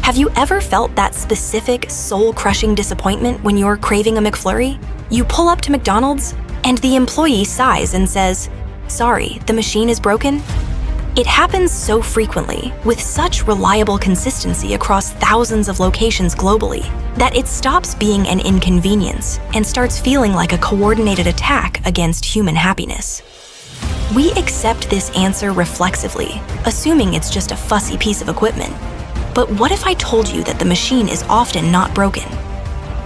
Have you ever felt that specific, soul-crushing disappointment when you're craving a McFlurry? You pull up to McDonald's, and the employee sighs and says, "Sorry, the machine is broken?" It happens so frequently, with such reliable consistency across thousands of locations globally, that it stops being an inconvenience and starts feeling like a coordinated attack against human happiness. We accept this answer reflexively, assuming it's just a fussy piece of equipment. But what if I told you that the machine is often not broken?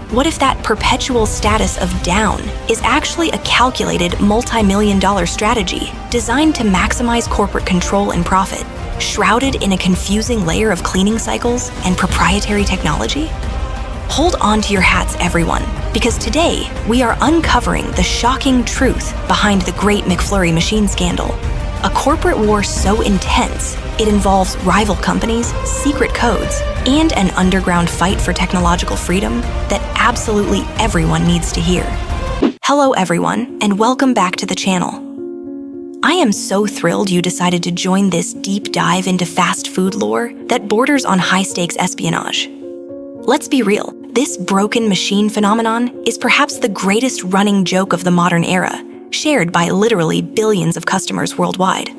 What if that perpetual status of down is actually a calculated multi-million-dollar strategy designed to maximize corporate control and profit, shrouded in a confusing layer of cleaning cycles and proprietary technology? Hold on to your hats, everyone, because today we are uncovering the shocking truth behind the Great McFlurry Machine Scandal. A corporate war so intense, it involves rival companies, secret codes, and an underground fight for technological freedom that absolutely everyone needs to hear. Hello everyone, and welcome back to the channel. I am so thrilled you decided to join this deep dive into fast food lore that borders on high-stakes espionage. Let's be real, this broken machine phenomenon is perhaps the greatest running joke of the modern era, shared by literally billions of customers worldwide.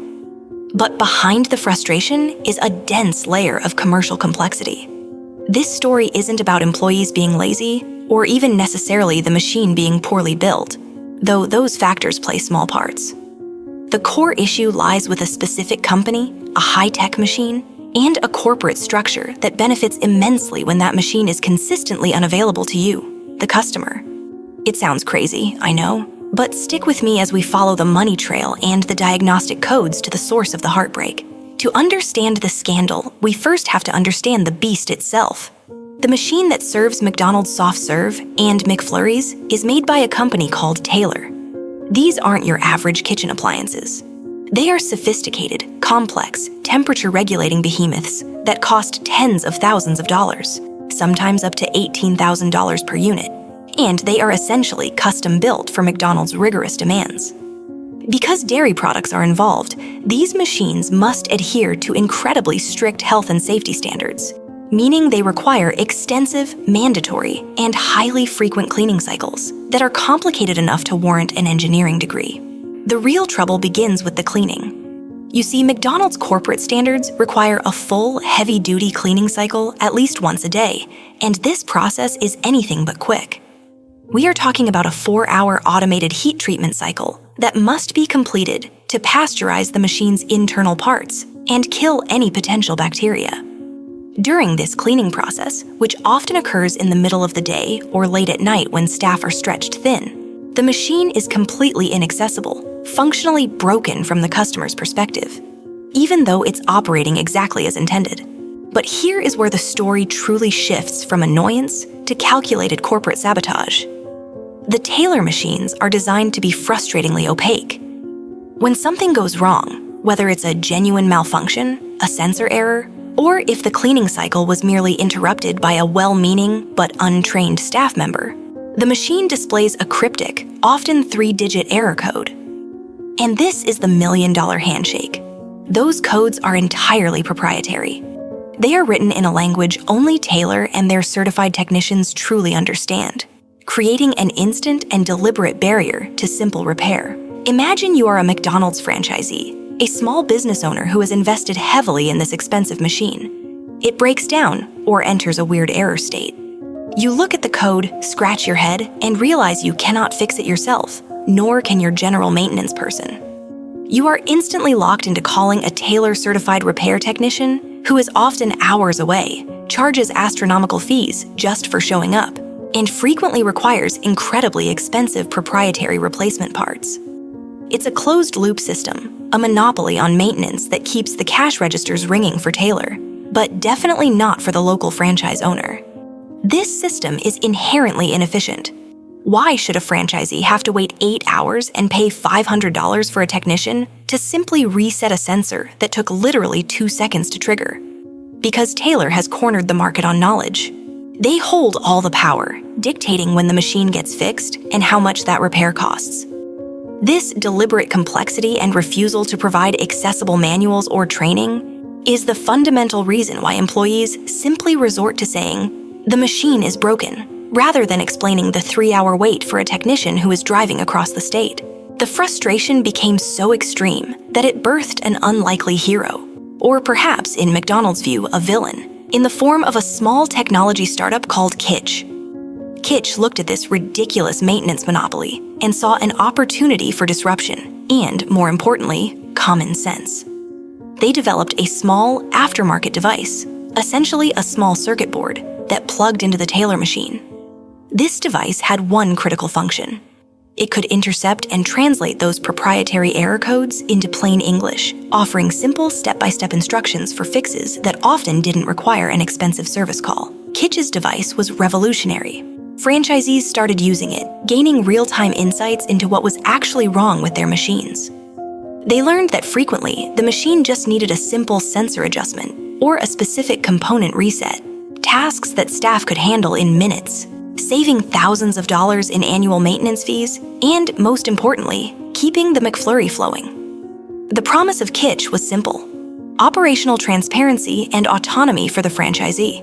But behind the frustration is a dense layer of commercial complexity. This story isn't about employees being lazy, or even necessarily the machine being poorly built, though those factors play small parts. The core issue lies with a specific company, a high-tech machine, and a corporate structure that benefits immensely when that machine is consistently unavailable to you, the customer. It sounds crazy, I know, but stick with me as we follow the money trail and the diagnostic codes to the source of the heartbreak. To understand the scandal, we first have to understand the beast itself. The machine that serves McDonald's soft serve and McFlurries is made by a company called Taylor. These aren't your average kitchen appliances. They are sophisticated, complex, temperature-regulating behemoths that cost tens of thousands of dollars, sometimes up to $18,000 per unit. And they are essentially custom-built for McDonald's rigorous demands. Because dairy products are involved, these machines must adhere to incredibly strict health and safety standards, meaning they require extensive, mandatory, and highly frequent cleaning cycles that are complicated enough to warrant an engineering degree. The real trouble begins with the cleaning. You see, McDonald's corporate standards require a full, heavy-duty cleaning cycle at least once a day, and this process is anything but quick. We are talking about a 4-hour automated heat treatment cycle that must be completed to pasteurize the machine's internal parts and kill any potential bacteria. During this cleaning process, which often occurs in the middle of the day or late at night when staff are stretched thin, the machine is completely inaccessible, functionally broken from the customer's perspective, even though it's operating exactly as intended. But here is where the story truly shifts from annoyance to calculated corporate sabotage. The Taylor machines are designed to be frustratingly opaque. When something goes wrong, whether it's a genuine malfunction, a sensor error, or if the cleaning cycle was merely interrupted by a well-meaning but untrained staff member, the machine displays a cryptic, often 3-digit error code. And this is the million-dollar handshake. Those codes are entirely proprietary. They are written in a language only Taylor and their certified technicians truly understand, creating an instant and deliberate barrier to simple repair. Imagine you are a McDonald's franchisee, a small business owner who has invested heavily in this expensive machine. It breaks down or enters a weird error state. You look at the code, scratch your head, and realize you cannot fix it yourself, nor can your general maintenance person. You are instantly locked into calling a Taylor-certified repair technician who is often hours away, charges astronomical fees just for showing up, and frequently requires incredibly expensive proprietary replacement parts. It's a closed-loop system, a monopoly on maintenance that keeps the cash registers ringing for Taylor, but definitely not for the local franchise owner. This system is inherently inefficient. Why should a franchisee have to wait 8 hours and pay $500 for a technician to simply reset a sensor that took literally 2 seconds to trigger? Because Taylor has cornered the market on knowledge. They hold all the power, dictating when the machine gets fixed and how much that repair costs. This deliberate complexity and refusal to provide accessible manuals or training is the fundamental reason why employees simply resort to saying, "The machine is broken," rather than explaining the 3-hour wait for a technician who is driving across the state. The frustration became so extreme that it birthed an unlikely hero, or perhaps, in McDonald's view, a villain, in the form of a small technology startup called Kytch. Kytch looked at this ridiculous maintenance monopoly and saw an opportunity for disruption and, more importantly, common sense. They developed a small, aftermarket device, essentially a small circuit board, that plugged into the Taylor machine. This device had one critical function. It could intercept and translate those proprietary error codes into plain English, offering simple step-by-step instructions for fixes that often didn't require an expensive service call. Kytch's device was revolutionary. Franchisees started using it, gaining real-time insights into what was actually wrong with their machines. They learned that frequently, the machine just needed a simple sensor adjustment or a specific component reset, tasks that staff could handle in minutes, saving thousands of dollars in annual maintenance fees, and, most importantly, keeping the McFlurry flowing. The promise of Kytch was simple: operational transparency and autonomy for the franchisee.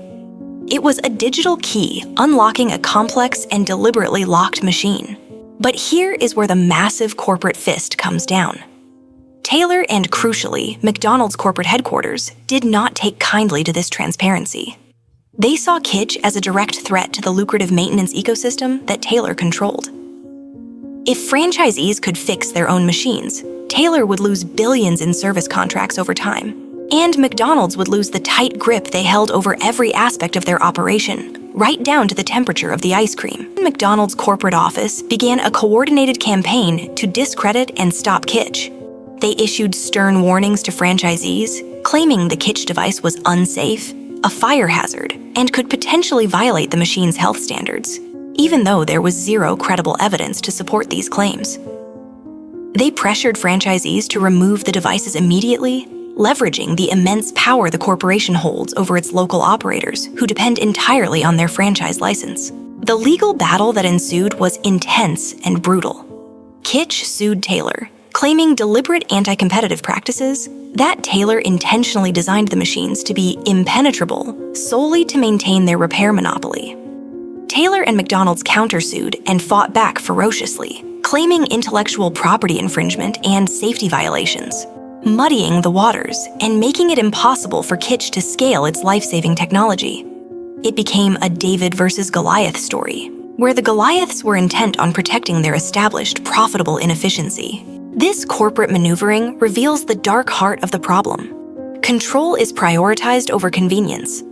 It was a digital key unlocking a complex and deliberately locked machine. But here is where the massive corporate fist comes down. Taylor and, crucially, McDonald's corporate headquarters did not take kindly to this transparency. They saw Kytch as a direct threat to the lucrative maintenance ecosystem that Taylor controlled. If franchisees could fix their own machines, Taylor would lose billions in service contracts over time, and McDonald's would lose the tight grip they held over every aspect of their operation, right down to the temperature of the ice cream. McDonald's corporate office began a coordinated campaign to discredit and stop Kytch. They issued stern warnings to franchisees, claiming the Kytch device was unsafe, a fire hazard, and could potentially violate the machine's health standards, even though there was zero credible evidence to support these claims. They pressured franchisees to remove the devices immediately, leveraging the immense power the corporation holds over its local operators, who depend entirely on their franchise license. The legal battle that ensued was intense and brutal. Kytch sued Taylor, claiming deliberate anti-competitive practices, that Taylor intentionally designed the machines to be impenetrable solely to maintain their repair monopoly. Taylor and McDonald's countersued and fought back ferociously, claiming intellectual property infringement and safety violations, muddying the waters and making it impossible for Kytch to scale its life-saving technology. It became a David versus Goliath story, where the Goliaths were intent on protecting their established, profitable inefficiency. This corporate maneuvering reveals the dark heart of the problem. Control is prioritized over convenience.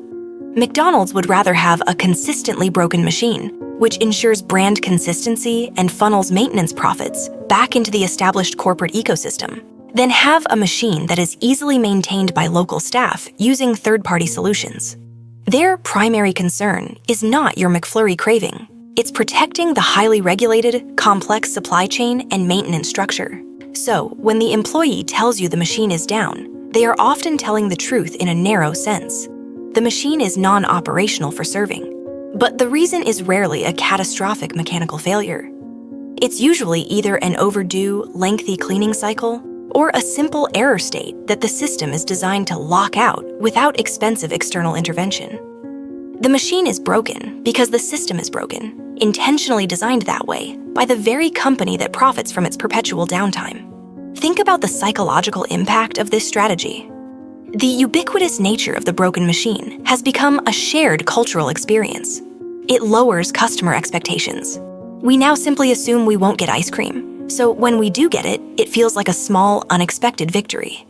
McDonald's would rather have a consistently broken machine, which ensures brand consistency and funnels maintenance profits back into the established corporate ecosystem, than have a machine that is easily maintained by local staff using third-party solutions. Their primary concern is not your McFlurry craving. It's protecting the highly regulated, complex supply chain and maintenance structure. So, when the employee tells you the machine is down, they are often telling the truth in a narrow sense. The machine is non-operational for serving, but the reason is rarely a catastrophic mechanical failure. It's usually either an overdue, lengthy cleaning cycle or a simple error state that the system is designed to lock out without expensive external intervention. The machine is broken because the system is broken, intentionally designed that way by the very company that profits from its perpetual downtime. Think about the psychological impact of this strategy. The ubiquitous nature of the broken machine has become a shared cultural experience. It lowers customer expectations. We now simply assume we won't get ice cream, so when we do get it, it feels like a small, unexpected victory.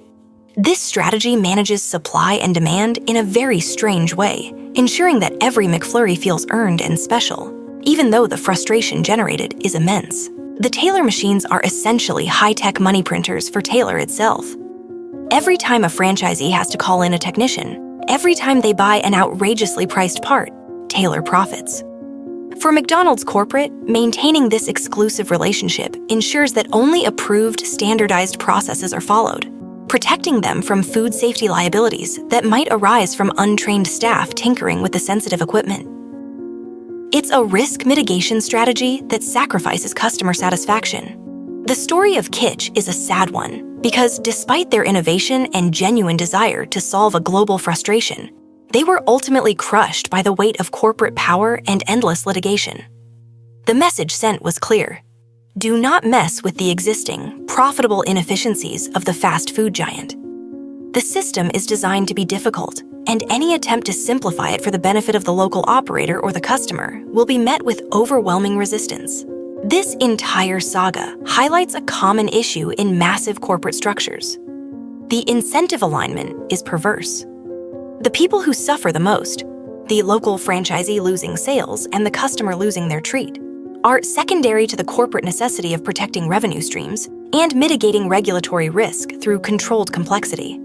This strategy manages supply and demand in a very strange way, ensuring that every McFlurry feels earned and special, even though the frustration generated is immense. The Taylor machines are essentially high-tech money printers for Taylor itself. Every time a franchisee has to call in a technician, every time they buy an outrageously priced part, Taylor profits. For McDonald's corporate, maintaining this exclusive relationship ensures that only approved, standardized processes are followed, protecting them from food safety liabilities that might arise from untrained staff tinkering with the sensitive equipment. It's a risk mitigation strategy that sacrifices customer satisfaction. The story of Kytch is a sad one because despite their innovation and genuine desire to solve a global frustration, they were ultimately crushed by the weight of corporate power and endless litigation. The message sent was clear. Do not mess with the existing, profitable inefficiencies of the fast food giant. The system is designed to be difficult, and any attempt to simplify it for the benefit of the local operator or the customer will be met with overwhelming resistance. This entire saga highlights a common issue in massive corporate structures. The incentive alignment is perverse. The people who suffer the most, the local franchisee losing sales and the customer losing their treat, are secondary to the corporate necessity of protecting revenue streams and mitigating regulatory risk through controlled complexity.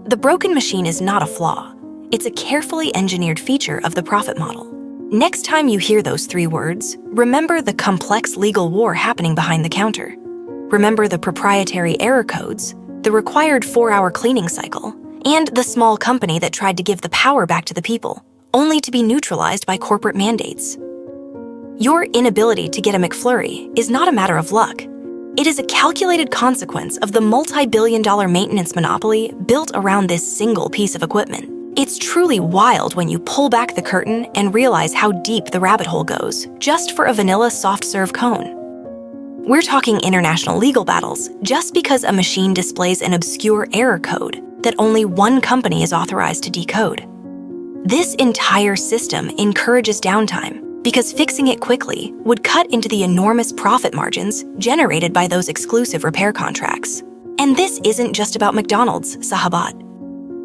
The broken machine is not a flaw. It's a carefully engineered feature of the profit model. Next time you hear those three words, remember the complex legal war happening behind the counter. Remember the proprietary error codes, the required 4-hour cleaning cycle, and the small company that tried to give the power back to the people, only to be neutralized by corporate mandates. Your inability to get a McFlurry is not a matter of luck. It is a calculated consequence of the multi-billion-dollar maintenance monopoly built around this single piece of equipment. It's truly wild when you pull back the curtain and realize how deep the rabbit hole goes just for a vanilla soft-serve cone. We're talking international legal battles just because a machine displays an obscure error code that only one company is authorized to decode. This entire system encourages downtime because fixing it quickly would cut into the enormous profit margins generated by those exclusive repair contracts. And this isn't just about McDonald's, Sahabat.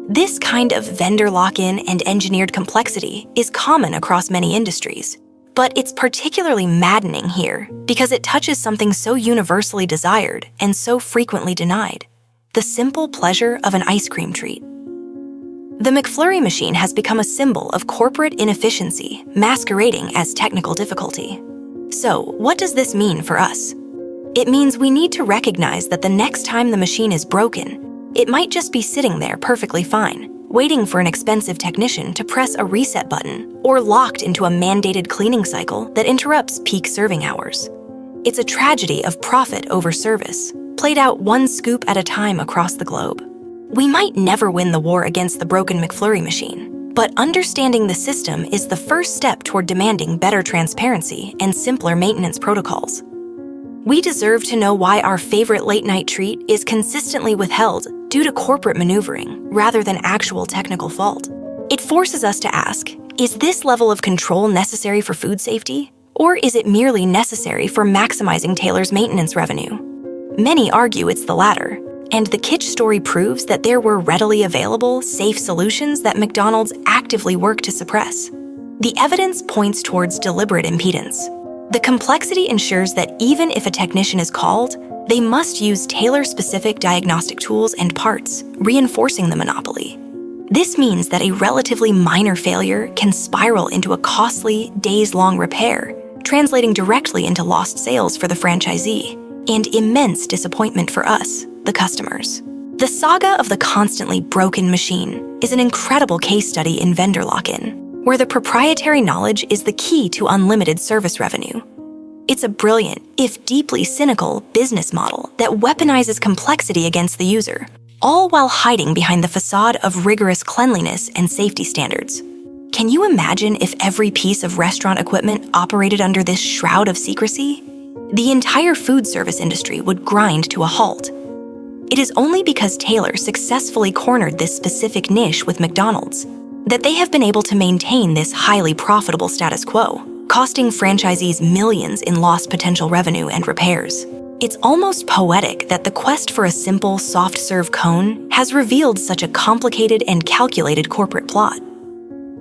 This kind of vendor lock-in and engineered complexity is common across many industries, but it's particularly maddening here because it touches something so universally desired and so frequently denied: the simple pleasure of an ice cream treat. The McFlurry machine has become a symbol of corporate inefficiency masquerading as technical difficulty. So, what does this mean for us? It means we need to recognize that the next time the machine is broken, it might just be sitting there perfectly fine, waiting for an expensive technician to press a reset button, or locked into a mandated cleaning cycle that interrupts peak serving hours. It's a tragedy of profit over service, played out one scoop at a time across the globe. We might never win the war against the broken McFlurry machine, but understanding the system is the first step toward demanding better transparency and simpler maintenance protocols. We deserve to know why our favorite late-night treat is consistently withheld due to corporate maneuvering rather than actual technical fault. It forces us to ask, is this level of control necessary for food safety, or is it merely necessary for maximizing Taylor's maintenance revenue? Many argue it's the latter, and the Kytch story proves that there were readily available, safe solutions that McDonald's actively worked to suppress. The evidence points towards deliberate impedance. The complexity ensures that even if a technician is called, they must use Taylor-specific diagnostic tools and parts, reinforcing the monopoly. This means that a relatively minor failure can spiral into a costly, days-long repair, translating directly into lost sales for the franchisee and immense disappointment for us, the customers. The saga of the constantly broken machine is an incredible case study in vendor lock-in, where the proprietary knowledge is the key to unlimited service revenue. It's a brilliant, if deeply cynical, business model that weaponizes complexity against the user, all while hiding behind the facade of rigorous cleanliness and safety standards. Can you imagine if every piece of restaurant equipment operated under this shroud of secrecy? The entire food service industry would grind to a halt. It is only because Taylor successfully cornered this specific niche with McDonald's that they have been able to maintain this highly profitable status quo, costing franchisees millions in lost potential revenue and repairs. It's almost poetic that the quest for a simple, soft-serve cone has revealed such a complicated and calculated corporate plot.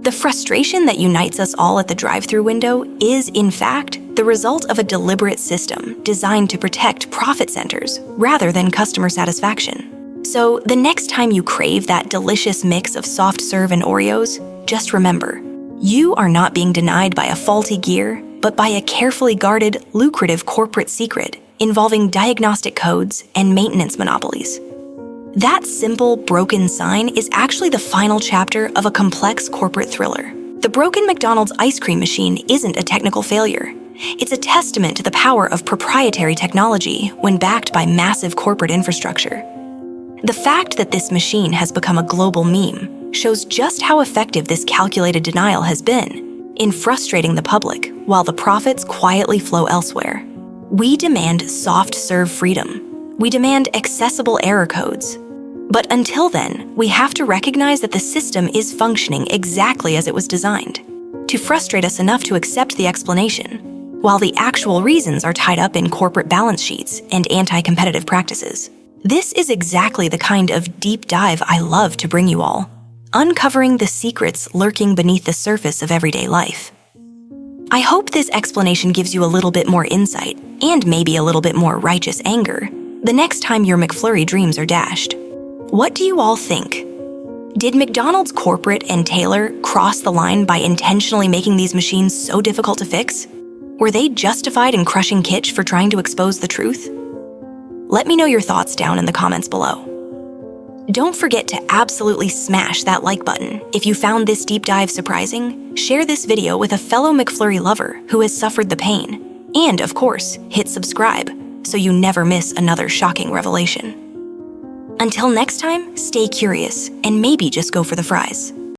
The frustration that unites us all at the drive-thru window is, in fact, the result of a deliberate system designed to protect profit centers rather than customer satisfaction. So the next time you crave that delicious mix of soft serve and Oreos, just remember, you are not being denied by a faulty gear, but by a carefully guarded, lucrative corporate secret involving diagnostic codes and maintenance monopolies. That simple, broken sign is actually the final chapter of a complex corporate thriller. The broken McDonald's ice cream machine isn't a technical failure. It's a testament to the power of proprietary technology when backed by massive corporate infrastructure. The fact that this machine has become a global meme shows just how effective this calculated denial has been in frustrating the public while the profits quietly flow elsewhere. We demand soft-serve freedom. We demand accessible error codes. But until then, we have to recognize that the system is functioning exactly as it was designed, to frustrate us enough to accept the explanation, while the actual reasons are tied up in corporate balance sheets and anti-competitive practices. This is exactly the kind of deep dive I love to bring you all, uncovering the secrets lurking beneath the surface of everyday life. I hope this explanation gives you a little bit more insight, and maybe a little bit more righteous anger, the next time your McFlurry dreams are dashed. What do you all think? Did McDonald's corporate and Taylor cross the line by intentionally making these machines so difficult to fix? Were they justified in crushing Kytch for trying to expose the truth? Let me know your thoughts down in the comments below. Don't forget to absolutely smash that like button if you found this deep dive surprising. Share this video with a fellow McFlurry lover who has suffered the pain. And, of course, hit subscribe so you never miss another shocking revelation. Until next time, stay curious and maybe just go for the fries.